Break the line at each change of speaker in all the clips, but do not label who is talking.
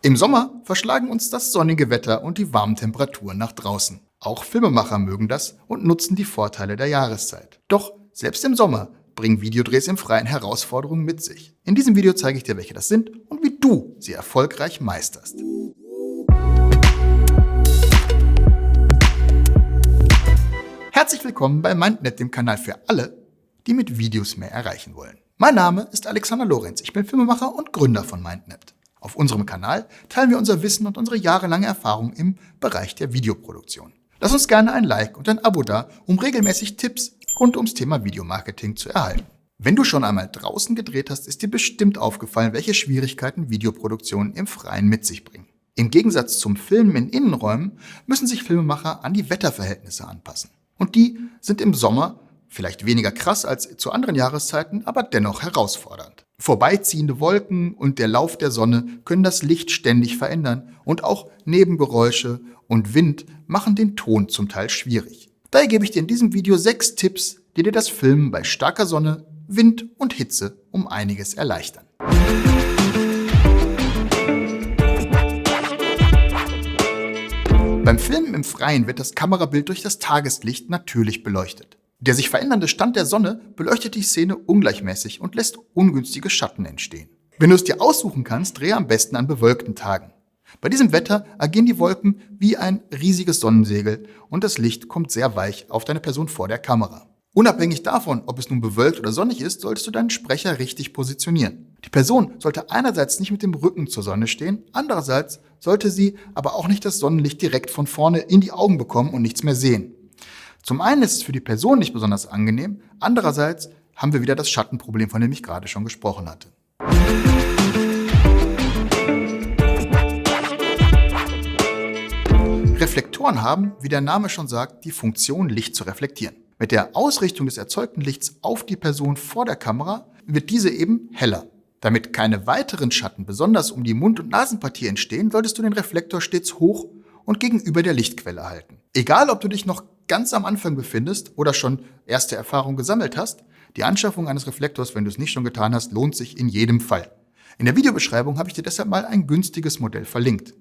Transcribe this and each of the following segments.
Im Sommer verschlagen uns das sonnige Wetter und die warmen Temperaturen nach draußen. Auch Filmemacher mögen das und nutzen die Vorteile der Jahreszeit. Doch selbst im Sommer bringen Videodrehs im Freien Herausforderungen mit sich. In diesem Video zeige ich dir, welche das sind und wie du sie erfolgreich meisterst. Herzlich willkommen bei MindNet, dem Kanal für alle, die mit Videos mehr erreichen wollen. Mein Name ist Alexander Lorenz, ich bin Filmemacher und Gründer von MindNet. Auf unserem Kanal teilen wir unser Wissen und unsere jahrelange Erfahrung im Bereich der Videoproduktion. Lass uns gerne ein Like und ein Abo da, um regelmäßig Tipps rund ums Thema Videomarketing zu erhalten. Wenn du schon einmal draußen gedreht hast, ist dir bestimmt aufgefallen, welche Schwierigkeiten Videoproduktionen im Freien mit sich bringen. Im Gegensatz zum Filmen in Innenräumen müssen sich Filmemacher an die Wetterverhältnisse anpassen. Und die sind im Sommer vielleicht weniger krass als zu anderen Jahreszeiten, aber dennoch herausfordernd. Vorbeiziehende Wolken und der Lauf der Sonne können das Licht ständig verändern und auch Nebengeräusche und Wind machen den Ton zum Teil schwierig. Daher gebe ich dir in diesem Video 6 Tipps, die dir das Filmen bei starker Sonne, Wind und Hitze um einiges erleichtern. Beim Filmen im Freien wird das Kamerabild durch das Tageslicht natürlich beleuchtet. Der sich verändernde Stand der Sonne beleuchtet die Szene ungleichmäßig und lässt ungünstige Schatten entstehen. Wenn du es dir aussuchen kannst, drehe am besten an bewölkten Tagen. Bei diesem Wetter agieren die Wolken wie ein riesiges Sonnensegel und das Licht kommt sehr weich auf deine Person vor der Kamera. Unabhängig davon, ob es nun bewölkt oder sonnig ist, solltest du deinen Sprecher richtig positionieren. Die Person sollte einerseits nicht mit dem Rücken zur Sonne stehen, andererseits sollte sie aber auch nicht das Sonnenlicht direkt von vorne in die Augen bekommen und nichts mehr sehen. Zum einen ist es für die Person nicht besonders angenehm, andererseits haben wir wieder das Schattenproblem, von dem ich gerade schon gesprochen hatte. Reflektoren haben, wie der Name schon sagt, die Funktion, Licht zu reflektieren. Mit der Ausrichtung des erzeugten Lichts auf die Person vor der Kamera wird diese eben heller. Damit keine weiteren Schatten, besonders um die Mund- und Nasenpartie entstehen, solltest du den Reflektor stets hoch und gegenüber der Lichtquelle halten. Egal, ob du dich noch ganz am Anfang befindest oder schon erste Erfahrungen gesammelt hast, die Anschaffung eines Reflektors, wenn du es nicht schon getan hast, lohnt sich in jedem Fall. In der Videobeschreibung habe ich dir deshalb mal ein günstiges Modell verlinkt.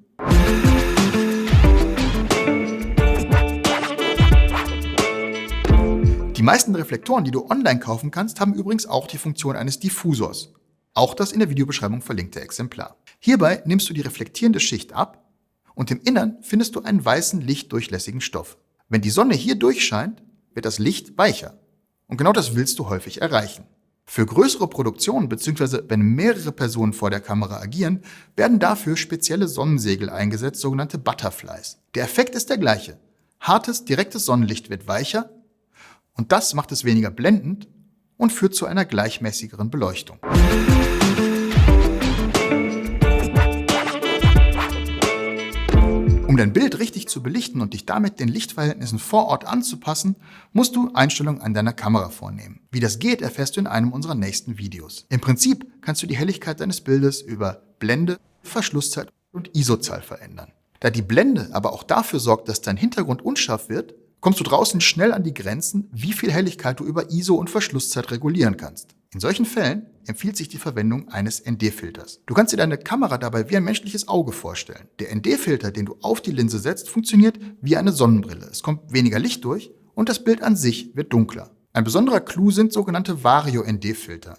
Die meisten Reflektoren, die du online kaufen kannst, haben übrigens auch die Funktion eines Diffusors. Auch das in der Videobeschreibung verlinkte Exemplar. Hierbei nimmst du die reflektierende Schicht ab und im Innern findest du einen weißen, lichtdurchlässigen Stoff. Wenn die Sonne hier durchscheint, wird das Licht weicher. Und genau das willst du häufig erreichen. Für größere Produktionen bzw. wenn mehrere Personen vor der Kamera agieren, werden dafür spezielle Sonnensegel eingesetzt, sogenannte Butterflies. Der Effekt ist der gleiche. Hartes, direktes Sonnenlicht wird weicher und das macht es weniger blendend und führt zu einer gleichmäßigeren Beleuchtung. Um dein Bild richtig zu belichten und dich damit den Lichtverhältnissen vor Ort anzupassen, musst du Einstellungen an deiner Kamera vornehmen. Wie das geht, erfährst du in einem unserer nächsten Videos. Im Prinzip kannst du die Helligkeit deines Bildes über Blende, Verschlusszeit und ISO-Zahl verändern. Da die Blende aber auch dafür sorgt, dass dein Hintergrund unscharf wird, kommst du draußen schnell an die Grenzen, wie viel Helligkeit du über ISO und Verschlusszeit regulieren kannst. In solchen Fällen empfiehlt sich die Verwendung eines ND-Filters. Du kannst dir deine Kamera dabei wie ein menschliches Auge vorstellen. Der ND-Filter, den du auf die Linse setzt, funktioniert wie eine Sonnenbrille. Es kommt weniger Licht durch und das Bild an sich wird dunkler. Ein besonderer Clou sind sogenannte Vario-ND-Filter.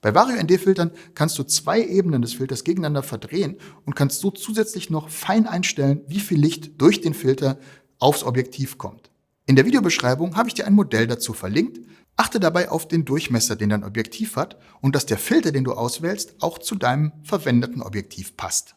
Bei Vario-ND-Filtern kannst du 2 Ebenen des Filters gegeneinander verdrehen und kannst so zusätzlich noch fein einstellen, wie viel Licht durch den Filter aufs Objektiv kommt. In der Videobeschreibung habe ich dir ein Modell dazu verlinkt. Achte dabei auf den Durchmesser, den dein Objektiv hat und dass der Filter, den du auswählst, auch zu deinem verwendeten Objektiv passt.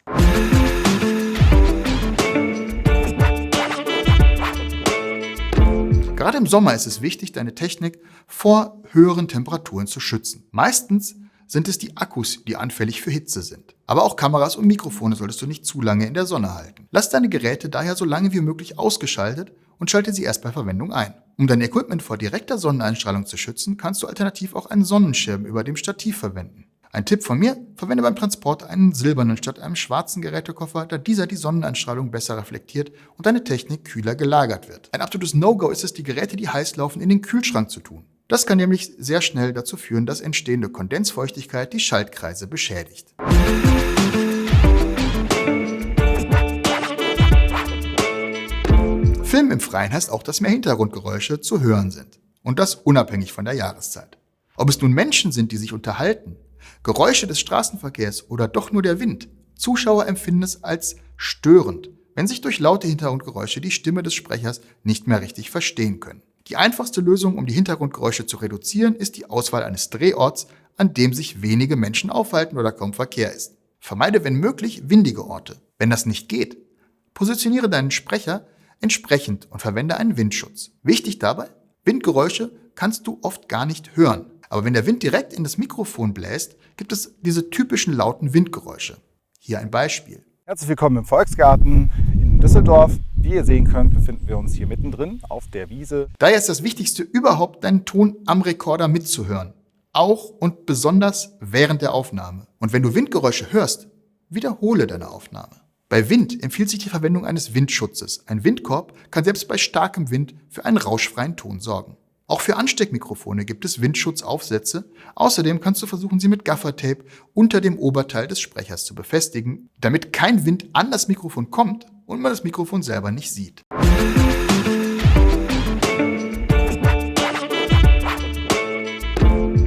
Gerade im Sommer ist es wichtig, deine Technik vor höheren Temperaturen zu schützen. Meistens sind es die Akkus, die anfällig für Hitze sind. Aber auch Kameras und Mikrofone solltest du nicht zu lange in der Sonne halten. Lass deine Geräte daher so lange wie möglich ausgeschaltet und schalte sie erst bei Verwendung ein. Um dein Equipment vor direkter Sonneneinstrahlung zu schützen, kannst du alternativ auch einen Sonnenschirm über dem Stativ verwenden. Ein Tipp von mir, verwende beim Transport einen silbernen statt einem schwarzen Gerätekoffer, da dieser die Sonneneinstrahlung besser reflektiert und deine Technik kühler gelagert wird. Ein absolutes No-Go ist es, die Geräte, die heiß laufen, in den Kühlschrank zu tun. Das kann nämlich sehr schnell dazu führen, dass entstehende Kondensfeuchtigkeit die Schaltkreise beschädigt. Filmen im Freien heißt auch, dass mehr Hintergrundgeräusche zu hören sind. Und das unabhängig von der Jahreszeit. Ob es nun Menschen sind, die sich unterhalten, Geräusche des Straßenverkehrs oder doch nur der Wind, Zuschauer empfinden es als störend, wenn sich durch laute Hintergrundgeräusche die Stimme des Sprechers nicht mehr richtig verstehen können. Die einfachste Lösung, um die Hintergrundgeräusche zu reduzieren, ist die Auswahl eines Drehorts, an dem sich wenige Menschen aufhalten oder kaum Verkehr ist. Vermeide, wenn möglich, windige Orte. Wenn das nicht geht, positioniere deinen Sprecher entsprechend und verwende einen Windschutz. Wichtig dabei, Windgeräusche kannst du oft gar nicht hören. Aber wenn der Wind direkt in das Mikrofon bläst, gibt es diese typischen lauten Windgeräusche. Hier ein Beispiel.
Herzlich willkommen im Volksgarten in Düsseldorf. Wie ihr sehen könnt, befinden wir uns hier mittendrin auf der Wiese.
Daher ist das Wichtigste überhaupt, deinen Ton am Rekorder mitzuhören. Auch und besonders während der Aufnahme. Und wenn du Windgeräusche hörst, wiederhole deine Aufnahme. Bei Wind empfiehlt sich die Verwendung eines Windschutzes. Ein Windkorb kann selbst bei starkem Wind für einen rauschfreien Ton sorgen. Auch für Ansteckmikrofone gibt es Windschutzaufsätze. Außerdem kannst du versuchen, sie mit Gaffertape unter dem Oberteil des Sprechers zu befestigen, damit kein Wind an das Mikrofon kommt und man das Mikrofon selber nicht sieht.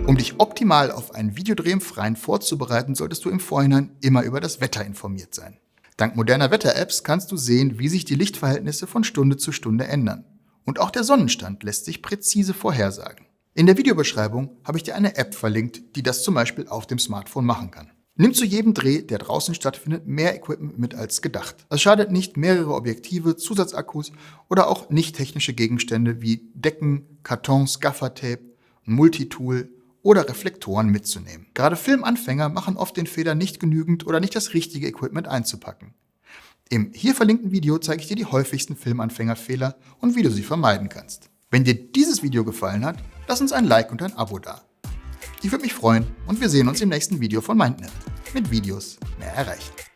Um dich optimal auf einen Videodreh im Freien vorzubereiten, solltest du im Vorhinein immer über das Wetter informiert sein. Dank moderner Wetter-Apps kannst du sehen, wie sich die Lichtverhältnisse von Stunde zu Stunde ändern. Und auch der Sonnenstand lässt sich präzise vorhersagen. In der Videobeschreibung habe ich dir eine App verlinkt, die das zum Beispiel auf dem Smartphone machen kann. Nimm zu jedem Dreh, der draußen stattfindet, mehr Equipment mit als gedacht. Es schadet nicht, mehrere Objektive, Zusatzakkus oder auch nicht technische Gegenstände wie Decken, Kartons, Gaffertape, ein Multitool oder Reflektoren mitzunehmen. Gerade Filmanfänger machen oft den Fehler, nicht genügend oder nicht das richtige Equipment einzupacken. Im hier verlinkten Video zeige ich dir die häufigsten Filmanfängerfehler und wie du sie vermeiden kannst. Wenn dir dieses Video gefallen hat, lass uns ein Like und ein Abo da. Ich würde mich freuen und wir sehen uns im nächsten Video von MindNet. Mit Videos mehr erreicht.